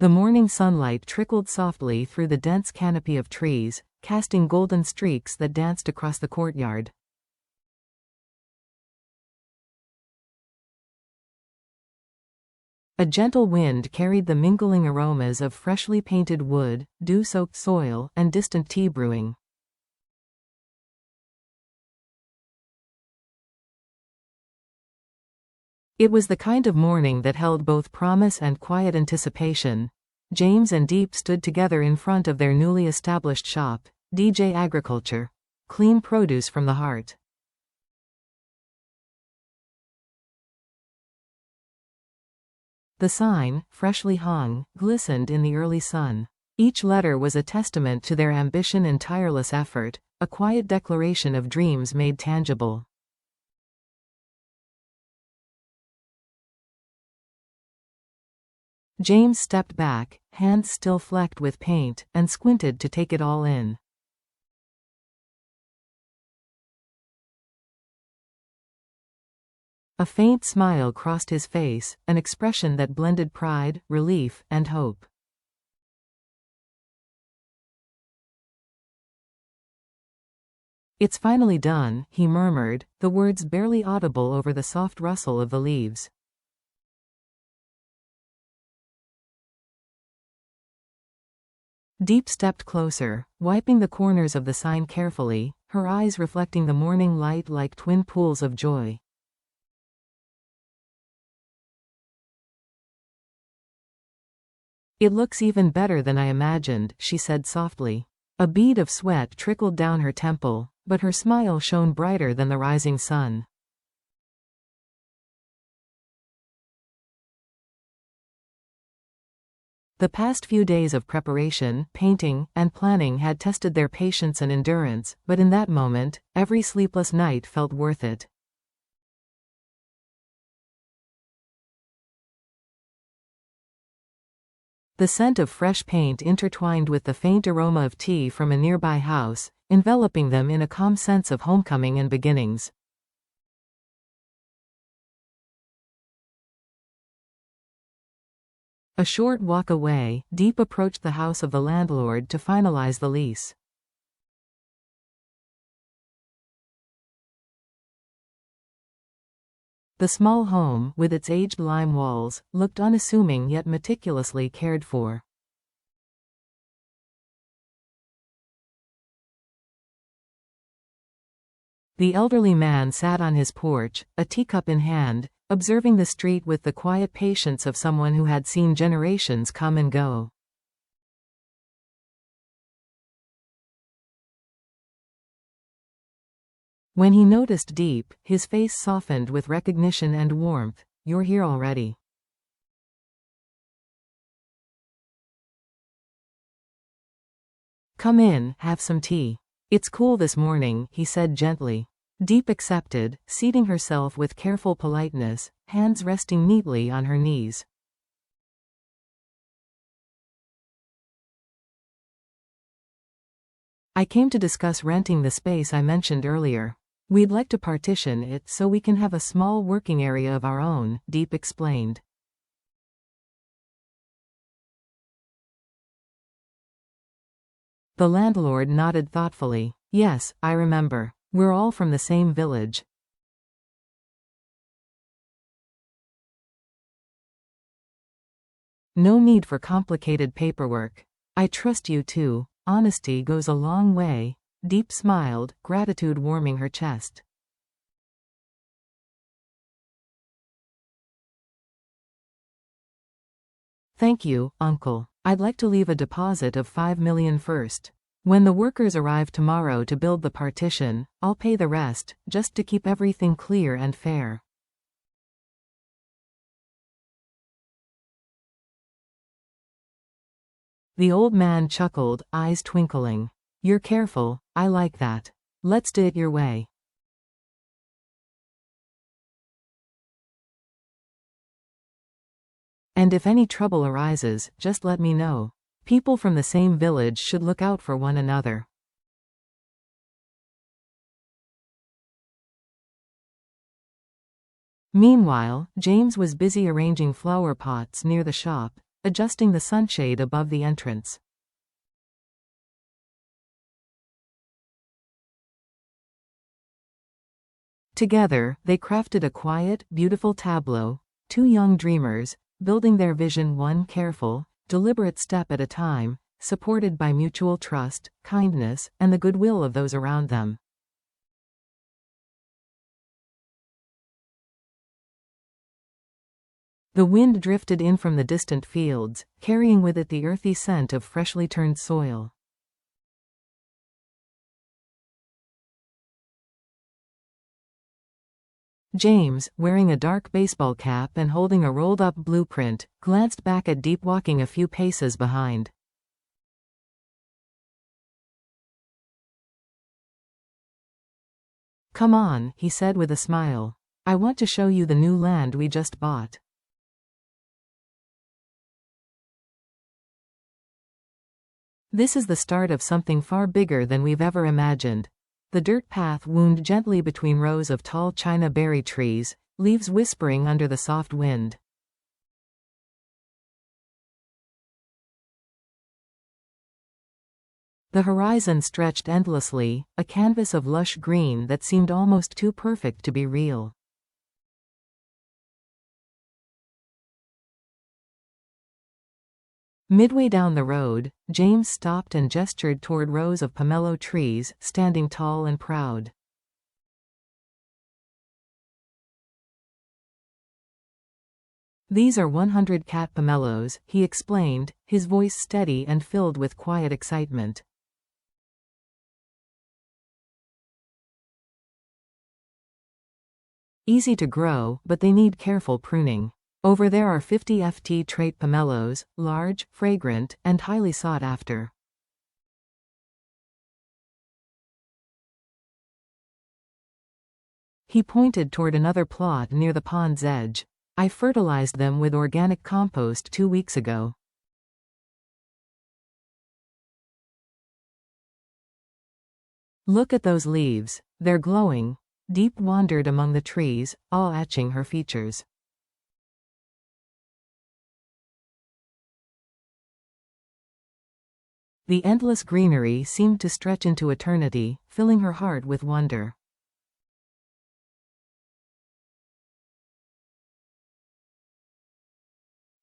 The morning sunlight trickled softly through the dense canopy of trees, casting golden streaks that danced across the courtyard. A gentle wind carried the mingling aromas of freshly painted wood, dew-soaked soil, and distant tea brewing. It was the kind of morning that held both promise and quiet anticipation. James and Diep stood together in front of their newly established shop, DJ Agriculture. Clean produce from the heart. The sign, freshly hung, glistened in the early sun. Each letter was a testament to their ambition and tireless effort, a quiet declaration of dreams made tangible. James stepped back, hands still flecked with paint, and squinted to take it all in. A faint smile crossed his face, an expression that blended pride, relief, and hope. "It's finally done," he murmured, the words barely audible over the soft rustle of the leaves. Diep stepped closer, wiping the corners of the sign carefully, her eyes reflecting the morning light like twin pools of joy. "It looks even better than I imagined," she said softly. A bead of sweat trickled down her temple, but her smile shone brighter than the rising sun. The past few days of preparation, painting, and planning had tested their patience and endurance, but in that moment, every sleepless night felt worth it. The scent of fresh paint intertwined with the faint aroma of tea from a nearby house, enveloping them in a calm sense of homecoming and beginnings. A short walk away, Diep approached the house of the landlord to finalize the lease. The small home, with its aged lime walls, looked unassuming yet meticulously cared for. The elderly man sat on his porch, a teacup in hand, observing the street with the quiet patience of someone who had seen generations come and go. When he noticed Diep, his face softened with recognition and warmth. "You're here already." "Come in, have some tea. It's cool this morning," he said gently. Diep accepted, seating herself with careful politeness, hands resting neatly on her knees. "I came to discuss renting the space I mentioned earlier. We'd like to partition it so we can have a small working area of our own," Diep explained. The landlord nodded thoughtfully. "Yes, I remember. We're all from the same village." "No need for complicated paperwork. I trust you too. Honesty goes a long way." Diep smiled, gratitude warming her chest. "Thank you, Uncle. I'd like to leave a deposit of $5 million first. When the workers arrive tomorrow to build the partition, I'll pay the rest, just to keep everything clear and fair." The old man chuckled, eyes twinkling. "You're careful, I like that. Let's do it your way." "And if any trouble arises, just let me know. People from the same village should look out for one another." Meanwhile, James was busy arranging flower pots near the shop. adjusting the sunshade above the entrance. Together, they crafted a quiet, beautiful tableau, two young dreamers, building their vision one careful, deliberate step at a time, supported by mutual trust, kindness, and the goodwill of those around them. The wind drifted in from the distant fields, carrying with it the earthy scent of freshly turned soil. James, wearing a dark baseball cap and holding a rolled-up blueprint, glanced back at Diep walking a few paces behind. "Come on," he said with a smile. "I want to show you the new land we just bought." This is the start of something far bigger than we've ever imagined. The dirt path wound gently between rows of tall China berry trees, leaves whispering under the soft wind. The horizon stretched endlessly, a canvas of lush green that seemed almost too perfect to be real. Midway down the road, James stopped and gestured toward rows of pomelo trees, standing tall and proud. "These are 100 cat pomelos," he explained, his voice steady and filled with quiet excitement. "Easy to grow, but they need careful pruning. Over there are 50 FT trait pomelos, large, fragrant, and highly sought after." He pointed toward another plot near the pond's edge. "I fertilized them with organic compost 2 weeks ago." "Look at those leaves, they're glowing." Diep wandered among the trees, awe-etching her features. The endless greenery seemed to stretch into eternity, filling her heart with wonder.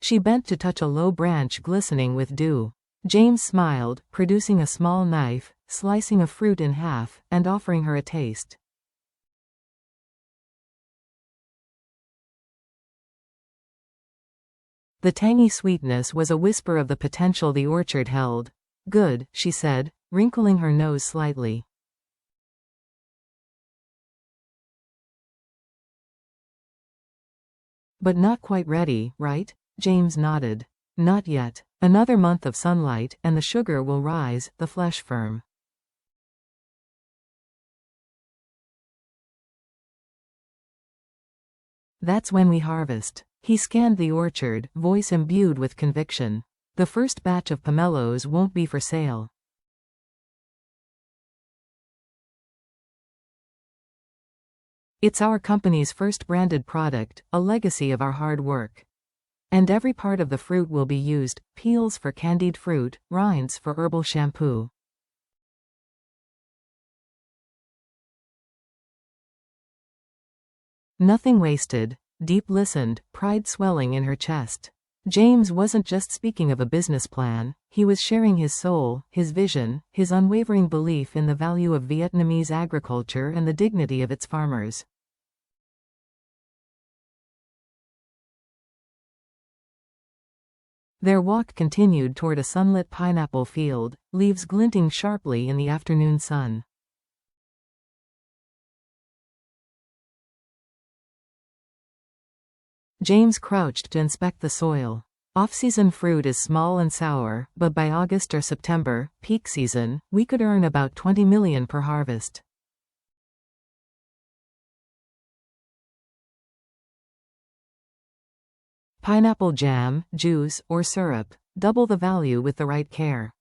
She bent to touch a low branch glistening with dew. James smiled, producing a small knife, slicing a fruit in half, and offering her a taste. The tangy sweetness was a whisper of the potential the orchard held. "Good," she said, wrinkling her nose slightly. "But not quite ready, right?" James nodded. "Not yet. Another month of sunlight, and the sugar will rise, the flesh firm." "That's when we harvest." He scanned the orchard, voice imbued with conviction. "The first batch of pomelos won't be for sale." "It's our company's first branded product, a legacy of our hard work. And every part of the fruit will be used, peels for candied fruit, rinds for herbal shampoo." Nothing wasted. Diep listened, pride swelling in her chest. James wasn't just speaking of a business plan, he was sharing his soul, his vision, his unwavering belief in the value of Vietnamese agriculture and the dignity of its farmers. Their walk continued toward a sunlit pineapple field, leaves glinting sharply in the afternoon sun. James crouched to inspect the soil. Off-season fruit is small and sour, but by August or September, peak season, we could earn about 20 million per harvest. Pineapple jam, juice, or syrup, double the value with the right care.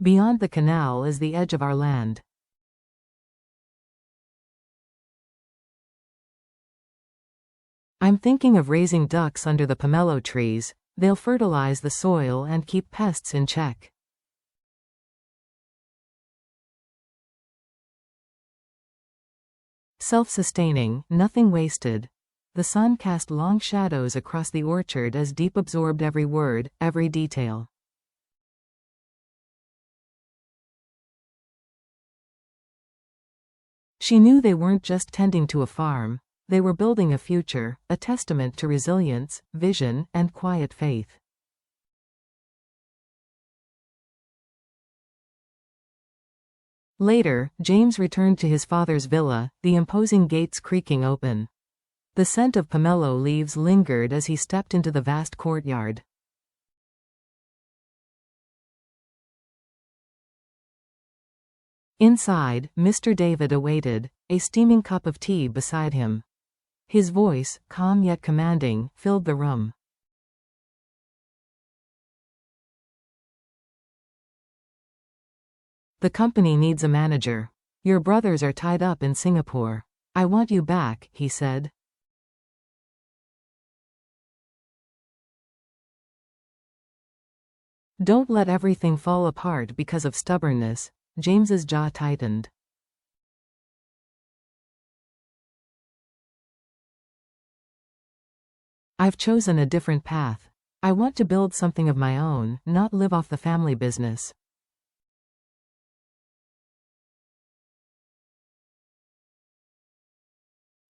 Beyond the canal is the edge of our land. "I'm thinking of raising ducks under the pomelo trees. They'll fertilize the soil and keep pests in check. Self-sustaining, nothing wasted. The sun cast long shadows across the orchard as Diep absorbed every word, every detail. She knew they weren't just tending to a farm, they were building a future, a testament to resilience, vision, and quiet faith. Later, James returned to his father's villa, the imposing gates creaking open. The scent of pomelo leaves lingered as he stepped into the vast courtyard. Inside, Mr. David awaited, a steaming cup of tea beside him. His voice, calm yet commanding, filled the room. The company needs a manager. Your brothers are tied up in Singapore. I want you back, he said. Don't let everything fall apart because of stubbornness. James's jaw tightened. I've chosen a different path. I want to build something of my own, not live off the family business.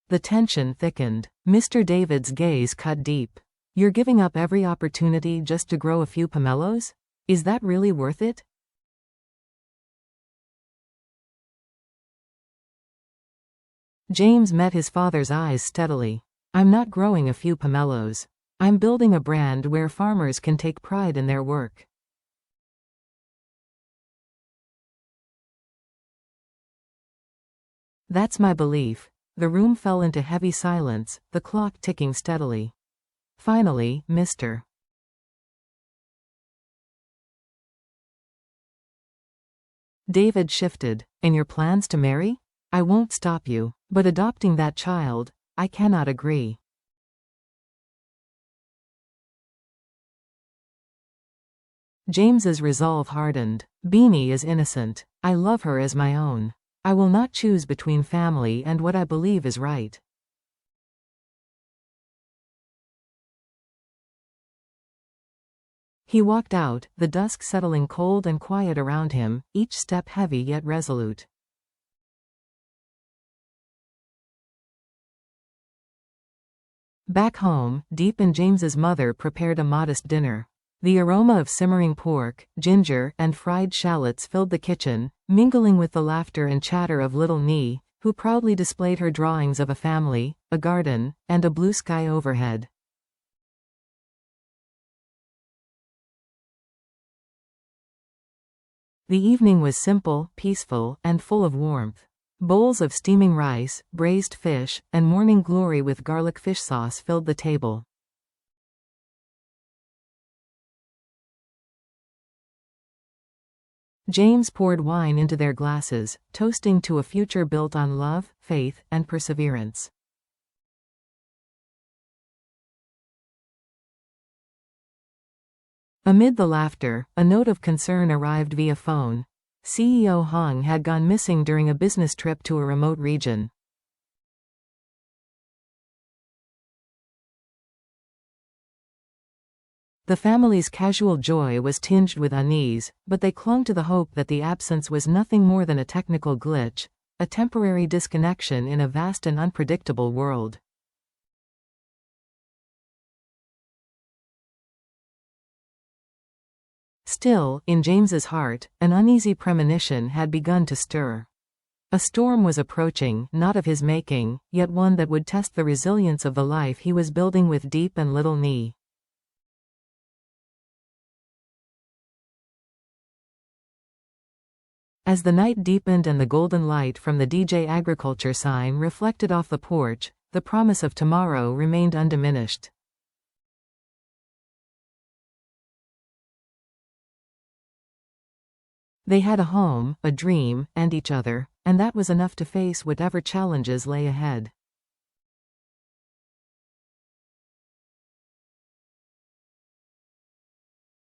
The tension thickened. Mr. David's gaze cut deep. You're giving up every opportunity just to grow a few pomelos? Is that really worth it? James met his father's eyes steadily. I'm not growing a few pomelos. I'm building a brand where farmers can take pride in their work. That's my belief. The room fell into heavy silence, the clock ticking steadily. Finally, Mr. David shifted. And your plans to marry? I won't stop you, but adopting that child, I cannot agree. James's resolve hardened. Beanie is innocent. I love her as my own. I will not choose between family and what I believe is right. He walked out, the dusk settling cold and quiet around him, each step heavy yet resolute. Back home, Diep and James's mother prepared a modest dinner. The aroma of simmering pork, ginger, and fried shallots filled the kitchen, mingling with the laughter and chatter of little Nee, who proudly displayed her drawings of a family, a garden, and a blue sky overhead. The evening was simple, peaceful, and full of warmth. Bowls of steaming rice, braised fish, and morning glory with garlic fish sauce filled the table. James poured wine into their glasses, toasting to a future built on love, faith, and perseverance. Amid the laughter, a note of concern arrived via phone. CEO Hong had gone missing during a business trip to a remote region. The family's casual joy was tinged with unease, but they clung to the hope that the absence was nothing more than a technical glitch, a temporary disconnection in a vast and unpredictable world. Still, in James's heart, an uneasy premonition had begun to stir. A storm was approaching, not of his making, yet one that would test the resilience of the life he was building with Diep and little Nee. As the night deepened and the golden light from the DJ Agriculture sign reflected off the porch, the promise of tomorrow remained undiminished. They had a home, a dream, and each other, and that was enough to face whatever challenges lay ahead.